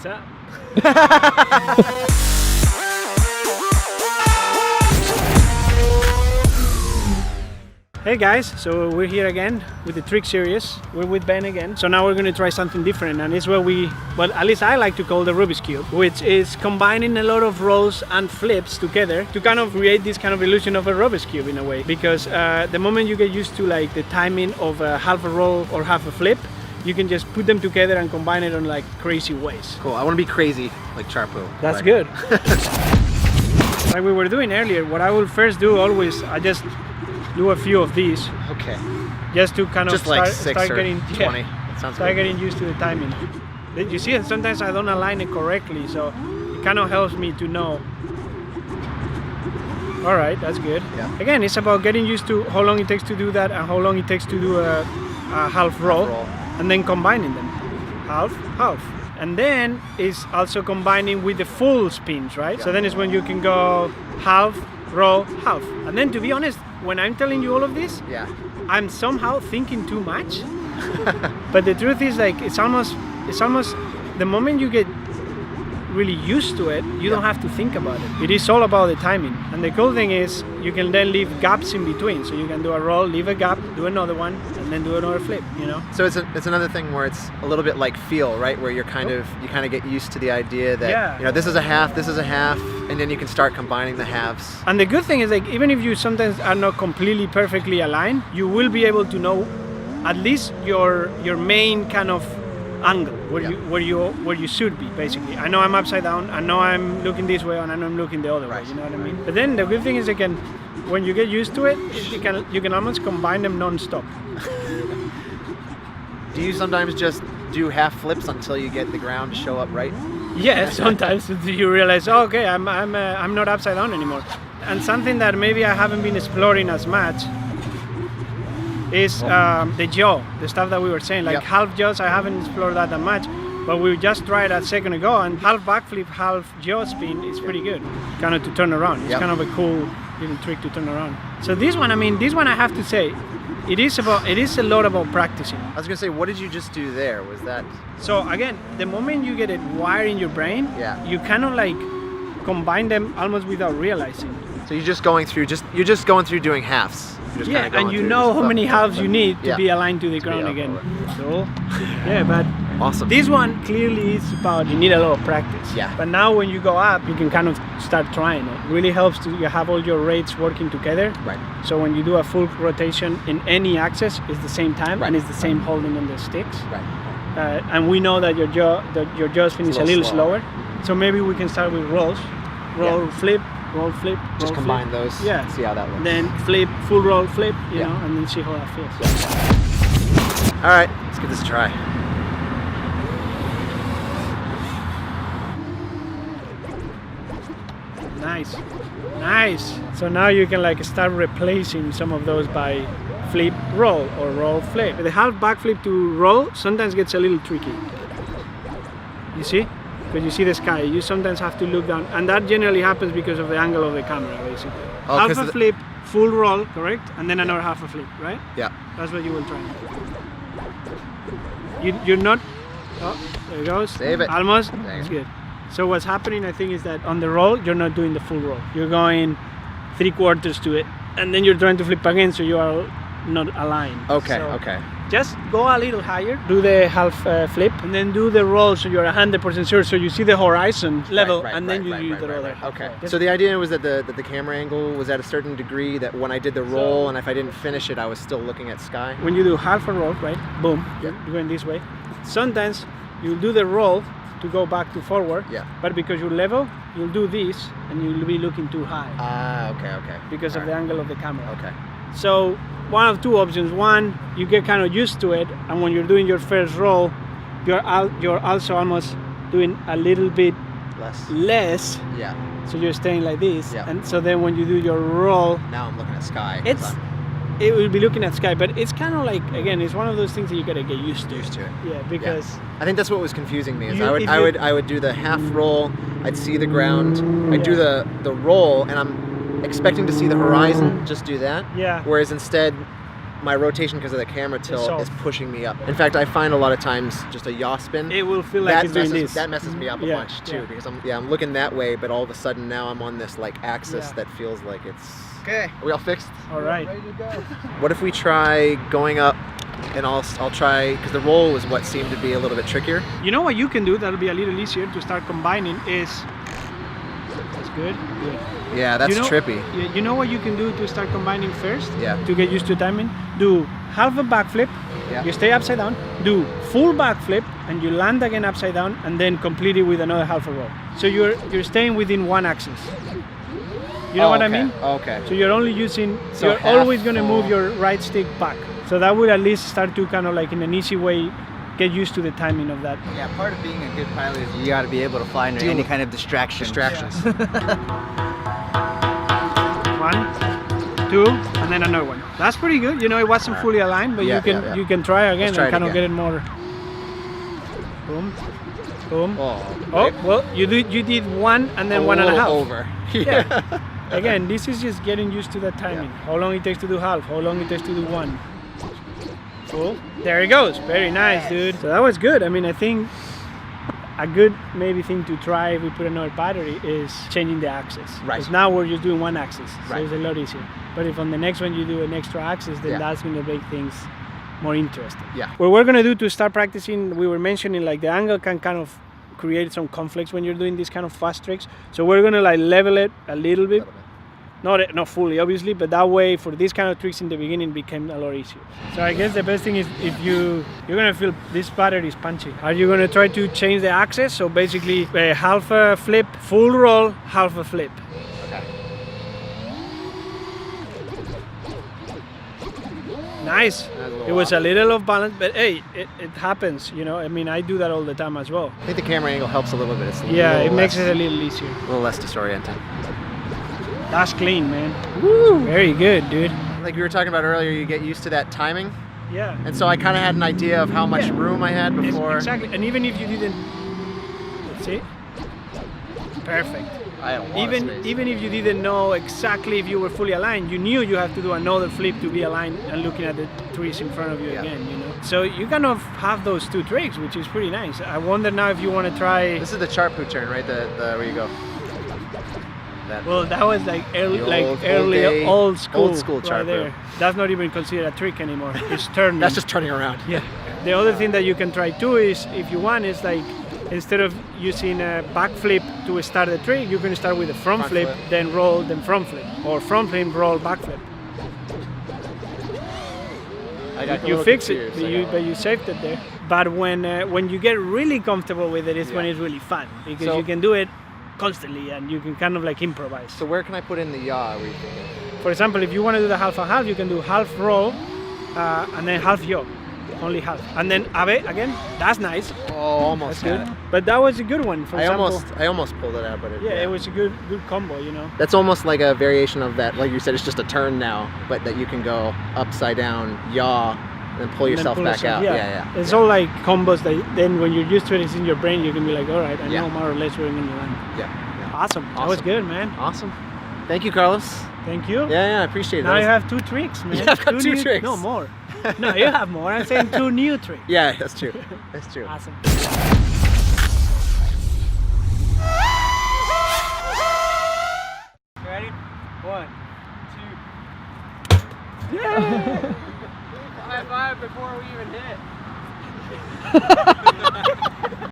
What's up? Hey guys, so we're here again with the trick series. We're with Ben again. So now we're going to try something different, and it's what well, at least I like to call the Rubik's Cube, which is combining a lot of rolls and flips together to kind of create this kind of illusion of a Rubik's Cube in a way. Because the moment you get used to like the timing of half a roll or half a flip, you can just put them together and combine it on like crazy ways. Cool, I want to be crazy like Charpu. That's good. Like we were doing earlier, what I will first do always, I just do a few of these. Okay. Just to kind of just like 6 or getting 20. Yeah, That sounds start good. getting used to the timing. You see it, sometimes I don't align it correctly, so it kind of helps me to know. All right, that's good. Yeah. Again, it's about getting used to how long it takes to do that and how long it takes to do a half roll, and then combining them. Half, half. And then it's also combining with the full spins, right? Yeah. So then it's when you can go half, roll, half. And then to be honest, when I'm telling you all of this, Yeah. I'm somehow thinking too much. But the truth is, like, it's almost the moment you get really used to it, you don't have to think about it. It is all about the timing. And the cool thing is you can then leave gaps in between. So you can do a roll, leave a gap, do another one, and then do another flip, you know? So it's another thing where it's a little bit like feel, right? Where you kind of get used to the idea that you know, this is a half, and then you can start combining the halves. And the good thing is, like, even if you sometimes are not completely perfectly aligned, you will be able to know at least your main kind of angle where you should be, basically. I know I'm upside down, I know I'm looking this way, and I know I'm looking the other way, you know what I mean? But then the good thing is, again, when you get used to it, you can almost combine them non-stop. Do you sometimes just do half flips until you get the ground to show up right? Yeah, sometimes you realize, oh, okay, I'm not upside down anymore. And something that maybe I haven't been exploring as much is the jaw, the stuff that we were saying, like half jaws. I haven't explored that much, but we just tried that a second ago, and half backflip, half jaw spin is pretty good, kind of to turn around. It's kind of a cool little trick to turn around. So this one I have to say, it is a lot about practicing. I was gonna say, what did you just do there? Was that? So again, the moment you get it wired in your brain, you kind of like combine them almost without realizing. So you're just going through doing halves. Yeah, and you know how many halves you need to be aligned to the ground again. So, yeah, but awesome. This one clearly is about, you need a lot of practice. Yeah. But now when you go up, you can kind of start trying it. It really helps to have all your rates working together. Right. So when you do a full rotation in any axis, it's the same time and it's the same holding on the sticks. Right. And we know that your jaw spin is a little slower. So maybe we can start with rolls. Roll, flip, roll, flip, just combine those. Yeah. See how that looks. Then flip, full roll, flip, you know, and then see how that feels. All right, let's give this a try. Nice, nice. So now you can like start replacing some of those by flip, roll, or roll, flip. The half backflip to roll sometimes gets a little tricky. You see? Because you see the sky, you sometimes have to look down, and that generally happens because of the angle of the camera, basically. Half a flip, full roll, correct? And then another half a flip, right? Yeah. That's what you will try. You're not. Oh, there it goes. Save it. Almost. There. That's good. So what's happening, I think, is that on the roll, you're not doing the full roll. You're going 3/4 to it, and then you're trying to flip again, so you are not aligned. Okay. So okay. just go a little higher, do the half flip, and then do the roll so you're 100% sure, so you see the horizon level, and then you do the roller. Okay. So the idea was that the camera angle was at a certain degree, that when I did the roll, and if I didn't finish it, I was still looking at sky. When you do half a roll, right, boom, you're going this way. Sometimes you'll do the roll to go back to forward, but because you're level, you'll do this, and you'll be looking too high. Ah, okay. Because of the angle of the camera. Okay. So one of two options. One, you get kind of used to it, and when you're doing your first roll, you're also almost doing a little bit less. Yeah. So you're staying like this, Yeah. and so then when you do your roll, Now I'm looking at sky. it will be looking at sky, but it's kind of like, again, it's one of those things that you gotta get used to. Yeah, because I think that's what was confusing me. Is I would do the half roll, I'd see the ground, I'd do the roll, and I'm expecting to see the horizon, just do that. Yeah. Whereas instead, my rotation because of the camera tilt off. is pushing me up. In fact, I find a lot of times just a yaw spin. It will feel like it's doing this. That messes me up a bunch too because I'm looking that way, but all of a sudden now I'm on this like axis that feels like it's. Okay, are we all fixed? All right. Ready to go. What if we try going up, and I'll try because the roll was what seemed to be a little bit trickier. You know what you can do that'll be a little easier to start combining is. That's good. Good. Yeah, that's trippy. You know what you can do to start combining first? Yeah. To get used to timing? Do half a backflip, you stay upside down, do full backflip, and you land again upside down, and then complete it with another half a roll. So you're staying within one axis. You know what I mean? Okay. So you're only using, so you're always going to move your right stick back. So that would at least start to kind of like in an easy way get used to the timing of that. Yeah, part of being a good pilot is you got to be able to fly under any kind of distractions. Yeah. 1, 2, and then another one. That's pretty good. You know, it wasn't fully aligned, but you can try again and kind of get it more. Boom, boom. Oh, well, you did one and then 1.5. Over. Yeah. Again, this is just getting used to that timing. How long it takes to do half, how long it takes to do one. Cool. There it goes. Very nice, dude. So that was good. I mean, I think a good maybe thing to try if we put another battery is changing the axis. Right. Because now we're just doing one axis, so right. it's a lot easier. But if on the next one you do an extra axis, then that's going to make things more interesting. Yeah. What we're going to do to start practicing, we were mentioning like the angle can kind of create some conflicts when you're doing these kind of fast tricks. So we're going to like level it a little bit. Not fully, obviously, but that way for these kind of tricks in the beginning became a lot easier. So I guess the best thing is if you're gonna feel this battery is punchy. Are you gonna try to change the axis? So basically, half a flip, full roll, half a flip. Okay. Nice. It was a little off balance, but hey, it happens. You know, I mean, I do that all the time as well. I think the camera angle helps a little bit. It's it makes it a little easier. A little less disorienting. That's clean, man. Woo! Very good, dude. Like we were talking about earlier, you get used to that timing. Yeah. And so I kind of had an idea of how much room I had before. Exactly. And even if you didn't, see, perfect. I had a lot of space. Even if you didn't know exactly if you were fully aligned, you knew you have to do another flip to be aligned and looking at the trees in front of you again. You know. So you kind of have those two tricks, which is pretty nice. I wonder now if you want to try. This is the Charpu turn, right? The where you go. Well, that was like early old school right Charpu. There. That's not even considered a trick anymore. It's turning. That's just turning around. Yeah. The other thing that you can try too is, if you want, is like instead of using a back flip to start the trick, you can start with a front flip, then roll, then front flip, or front flip, roll, back flip. You fix it, but you saved it there. But when you get really comfortable with it, is when it's really fun because you can do it constantly and you can kind of like improvise. So where can I put in the yaw? For example, if you want to do the half and half, you can do half roll and then half yaw, only half, and then abe again. That's nice. Oh, almost. That's good. But that was a good one. For example, I almost pulled it out, but it was a good combo, you know. That's almost like a variation of that. Like you said, it's just a turn now, but that you can go upside down, yaw, and then pull yourself back out. Yeah. It's all like combos that then when you're used to it, it's in your brain. You can be like, all right, I know more or less where I'm going to land. Yeah. Awesome. That was good, man. Awesome. Thank you, Carlos. Thank you. Yeah, I appreciate it. Now you have 2 tricks, man. Yeah, I've got 2 tricks. No, more. No, you have more. I'm saying 2 new tricks. Yeah, that's true. That's true. Awesome. Ready? 1, 2. Yeah! High five before we even hit.